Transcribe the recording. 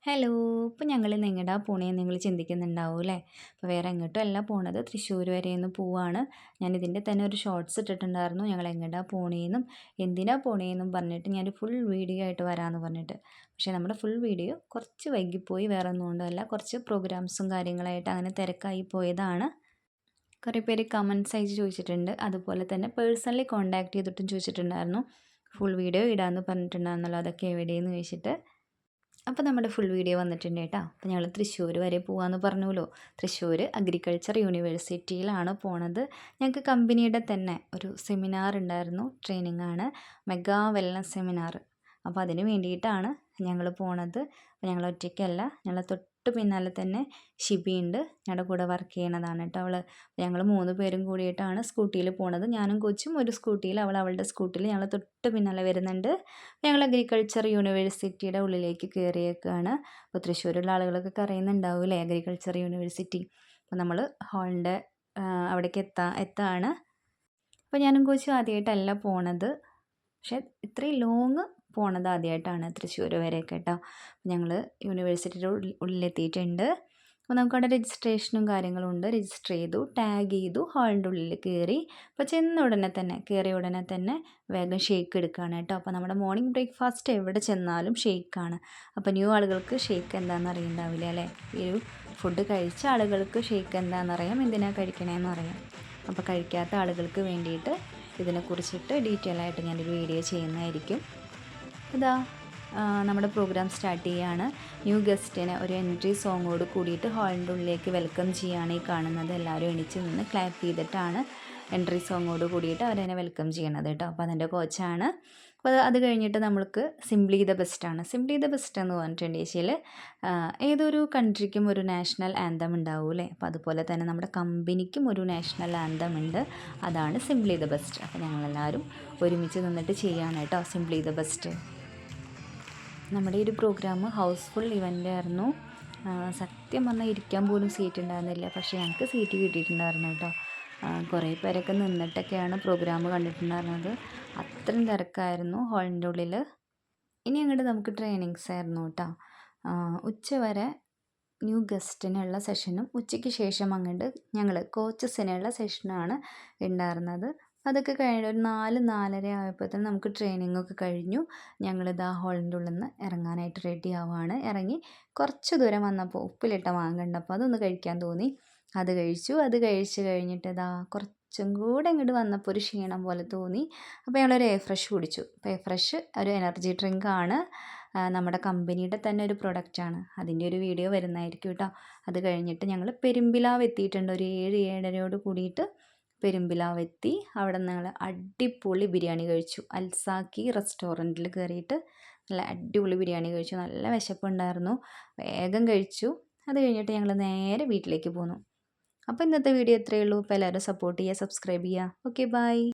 Hello. ഇപ്പോൾ ഞങ്ങൾ ഇന്ന് എങ്ങടാ പോണേന്ന് നിങ്ങൾ ചിന്തിക്കുന്നുണ്ടാവും അല്ലേ? അപ്പോൾ വേറെ എങ്ങോട്ടും അല്ല പോണത്, തൃശ്ശൂർ വരെ ഒന്ന് പോവാണ്. ഞാൻ ഇതിൻ്റെ തന്നെ ഒരു ഷോർട്സ് ഇട്ടിട്ടുണ്ടായിരുന്നു, ഞങ്ങൾ എങ്ങടാ പോണേന്നും എന്തിനാ പോണേന്നും പറഞ്ഞിട്ട് ഞാൻ ഫുൾ വീഡിയോ ആയിട്ട് വരാമെന്ന് പറഞ്ഞിട്ട്. പക്ഷേ നമ്മുടെ ഫുൾ വീഡിയോ കുറച്ച് വൈകിപ്പോയി, വേറെ ഒന്നും കൊണ്ടല്ല, കുറച്ച് പ്രോഗ്രാംസും കാര്യങ്ങളായിട്ട് അങ്ങനെ തിരക്കായി പോയതാണ്. കുറേ പേര് കമൻറ്റ്സ് അയച്ച് ചോദിച്ചിട്ടുണ്ട്, അതുപോലെ തന്നെ പേഴ്സണലി കോൺടാക്ട് ചെയ്തിട്ടും ചോദിച്ചിട്ടുണ്ടായിരുന്നു ഫുൾ വീഡിയോ ഇടാമെന്ന് പറഞ്ഞിട്ടുണ്ടായിരുന്നല്ലോ, അതൊക്കെ എവിടെയെന്ന് ചോദിച്ചിട്ട്. അപ്പോൾ നമ്മുടെ ഫുൾ വീഡിയോ വന്നിട്ടുണ്ട് കേട്ടോ. അപ്പോൾ ഞങ്ങൾ തൃശ്ശൂർ വരെ പോകാമെന്ന് പറഞ്ഞല്ലോ. തൃശ്ശൂർ അഗ്രികൾച്ചർ യൂണിവേഴ്സിറ്റിയിലാണ് പോണത്. ഞങ്ങൾക്ക് കമ്പനിയുടെ തന്നെ ഒരു സെമിനാർ ഉണ്ടായിരുന്നു, ട്രെയിനിങ് ആണ്, മെഗാ വെൽനസ് സെമിനാർ. അപ്പോൾ അതിന് വേണ്ടിയിട്ടാണ് ഞങ്ങൾ പോണത്. അപ്പോൾ ഞങ്ങൾ ഒറ്റയ്ക്കല്ല, ഞങ്ങൾ തൊട്ട് പിന്നാലെ തന്നെ ഷിബി ഉണ്ട്, ഞങ്ങളുടെ കൂടെ വർക്ക് ചെയ്യണതാണ് കേട്ടോ അവൾ. ഞങ്ങൾ 3 പേരും കൂടിയിട്ടാണ് സ്കൂട്ടിയിൽ പോണത്. ഞാനും കൊച്ചും ഒരു സ്കൂട്ടിയിൽ, അവൾ അവളുടെ സ്കൂട്ടിയിൽ, ഞങ്ങൾ തൊട്ട് പിന്നാലെ വരുന്നുണ്ട്. ഞങ്ങൾ അഗ്രികൾച്ചർ യൂണിവേഴ്സിറ്റിയുടെ ഉള്ളിലേക്ക് കയറിയേക്കാണ്. അപ്പോൾ തൃശ്ശൂരുള്ള ആളുകളൊക്കെ അറിയുന്നുണ്ടാവില്ലേ അഗ്രികൾച്ചർ യൂണിവേഴ്സിറ്റി. അപ്പോൾ നമ്മൾ ഹാളിൻ്റെ അവിടേക്ക് എത്താണ്. അപ്പോൾ ഞാനും കൊച്ചും ആദ്യമായിട്ടല്ല പോണത്, പക്ഷേ ഇത്രയും ലോങ് പോണത് ആദ്യമായിട്ടാണ്, തൃശ്ശൂർ വരെയൊക്കെ കേട്ടോ. ഞങ്ങൾ യൂണിവേഴ്സിറ്റിയുടെ ഉള്ളിലെത്തിയിട്ടുണ്ട്. അപ്പോൾ നമുക്കവിടെ രജിസ്ട്രേഷനും കാര്യങ്ങളും ഉണ്ട്. രജിസ്റ്റർ ചെയ്തു, ടാഗ് ചെയ്തു, ഹാളിൻ്റെ ഉള്ളിൽ കയറി. അപ്പോൾ കയറിയ ഉടനെ തന്നെ വേഗം ഷേക്ക് എടുക്കുകയാണ് കേട്ടോ. അപ്പോൾ നമ്മുടെ മോർണിംഗ് ബ്രേക്ക്ഫാസ്റ്റ് എവിടെ ചെന്നാലും ഷേക്കാണ്. അപ്പോൾ ന്യൂ ആളുകൾക്ക് ഷേക്ക് എന്താണെന്ന് അറിയണ്ടാവില്ല അല്ലേ? ഈ ഒരു ഫുഡ് കഴിച്ച ആളുകൾക്ക് ഷേക്ക് എന്താണെന്നറിയാം, എന്തിനാണ് കഴിക്കണേന്ന് അറിയാം. അപ്പോൾ കഴിക്കാത്ത ആളുകൾക്ക് വേണ്ടിയിട്ട് ഇതിനെക്കുറിച്ചിട്ട് ഡീറ്റെയിൽ ആയിട്ട് ഞാനൊരു വീഡിയോ ചെയ്യുന്നതായിരിക്കും. ഇതാ നമ്മുടെ പ്രോഗ്രാം സ്റ്റാർട്ട് ചെയ്യുകയാണ്. ന്യൂ ഗസ്റ്റിനെ ഒരു എൻട്രി സോങ്ങോട് കൂടിയിട്ട് ഹാളിൻ്റെ ഉള്ളിലേക്ക് വെൽക്കം ചെയ്യുകയാണ് ഈ കാണുന്നത്. എല്ലാവരും എണീച്ച് നിന്ന് ക്ലാപ്പ് ചെയ്തിട്ടാണ് എൻട്രി സോങ്ങോട് കൂടിയിട്ട് അവരെന്നെ വെൽക്കം ചെയ്യണത് കേട്ടോ. അപ്പോൾ അതിൻ്റെ കോച്ചാണ്. അപ്പോൾ അത് കഴിഞ്ഞിട്ട് നമ്മൾക്ക് സിംപ്ലി ദ ബെസ്റ്റാണ്. സിംപ്ലി ദ ബെസ്റ്റ് എന്ന് പറഞ്ഞിട്ടുണ്ടെങ്കിൽ ഏതൊരു കൺട്രിക്കും ഒരു നാഷണൽ ആന്തം ഉണ്ടാവും. അപ്പോൾ അതുപോലെ തന്നെ നമ്മുടെ കമ്പനിക്കും ഒരു നാഷണൽ ആന്തം ഉണ്ട്, അതാണ് സിംപ്ലി ദ ബെസ്റ്റ്. അപ്പോൾ ഞങ്ങളെല്ലാവരും ഒരുമിച്ച് നിന്നിട്ട് ചെയ്യാണ് കേട്ടോ സിംപ്ലി ദ ബെസ്റ്റ്. നമ്മുടെ ഈ ഒരു പ്രോഗ്രാം ഹൗസ്ഫുൾ ഇവൻ്റ് ആയിരുന്നു. സത്യം പറഞ്ഞാൽ ഇരിക്കാൻ പോലും സീറ്റ് ഉണ്ടായിരുന്നില്ല, പക്ഷേ ഞങ്ങൾക്ക് സീറ്റ് കിട്ടിയിട്ടുണ്ടായിരുന്നു കേട്ടോ. കുറേ പേരൊക്കെ നിന്നിട്ടൊക്കെയാണ് പ്രോഗ്രാം കണ്ടിട്ടുണ്ടായിരുന്നത്. അത്രയും തിരക്കായിരുന്നു ഹാളിൻ്റെ ഉള്ളിൽ. ഇനി അങ്ങോട്ട് നമുക്ക് ട്രെയിനിങ്സ് ആയിരുന്നു കേട്ടോ. ഉച്ചവരെ ന്യൂ ഗസ്റ്റിനുള്ള സെഷനും ഉച്ചയ്ക്ക് ശേഷം അങ്ങോട്ട് ഞങ്ങൾ കോച്ചസിനുള്ള സെഷനാണ് ഉണ്ടായിരുന്നത്. അതൊക്കെ കഴിഞ്ഞിട്ട് ഒരു 4-4:30 ആയപ്പോഴത്തേനും നമുക്ക് ട്രെയിനിങ്ങൊക്കെ കഴിഞ്ഞു. ഞങ്ങളിതാ ഹാളിൻ്റെ ഉള്ളിൽ നിന്ന് ഇറങ്ങാനായിട്ട് റെഡി ആവുകയാണ്. ഇറങ്ങി കുറച്ച് ദൂരം വന്നപ്പോൾ ഉപ്പിലിട്ട മാങ്ങ കണ്ടപ്പോൾ അതൊന്ന് കഴിക്കാൻ തോന്നി, അത് കഴിച്ചു. അത് കഴിച്ച് കഴിഞ്ഞിട്ട് ഇതാ കുറച്ചും കൂടെ ഇങ്ങോട്ട് വന്നപ്പോൾ ഒരു ക്ഷീണം പോലെ തോന്നി. അപ്പോൾ ഞങ്ങളൊരു എ ഫ്രഷ് കുടിച്ചു. അപ്പോൾ എ ഫ്രഷ് ഒരു എനർജി ഡ്രിങ്കാണ്, നമ്മുടെ കമ്പനിയുടെ തന്നെ ഒരു പ്രൊഡക്റ്റാണ്. അതിൻ്റെ ഒരു വീഡിയോ വരുന്നതായിരിക്കും കേട്ടോ. അത് കഴിഞ്ഞിട്ട് ഞങ്ങൾ പെരുമ്പിലാവ് എത്തിയിട്ടുണ്ട്. ഒരു 7-7:30 കൂടിയിട്ട് പെരുമ്പിലാവ് എത്തി. അവിടെ നിന്ന് ഞങ്ങൾ അടിപൊളി ബിരിയാണി കഴിച്ചു. അൽസാക്കി റെസ്റ്റോറൻറ്റിൽ കയറിയിട്ട് നല്ല അടിപൊളി ബിരിയാണി കഴിച്ചു. നല്ല വിശപ്പുണ്ടായിരുന്നു, വേഗം കഴിച്ചു. അത് കഴിഞ്ഞിട്ട് ഞങ്ങൾ നേരെ വീട്ടിലേക്ക് പോന്നു. അപ്പോൾ ഇന്നത്തെ വീഡിയോ ഇത്രയേ ഉള്ളൂ. അപ്പോൾ എല്ലാവരും സപ്പോർട്ട് ചെയ്യുക, സബ്സ്ക്രൈബ് ചെയ്യുക. Okay, by.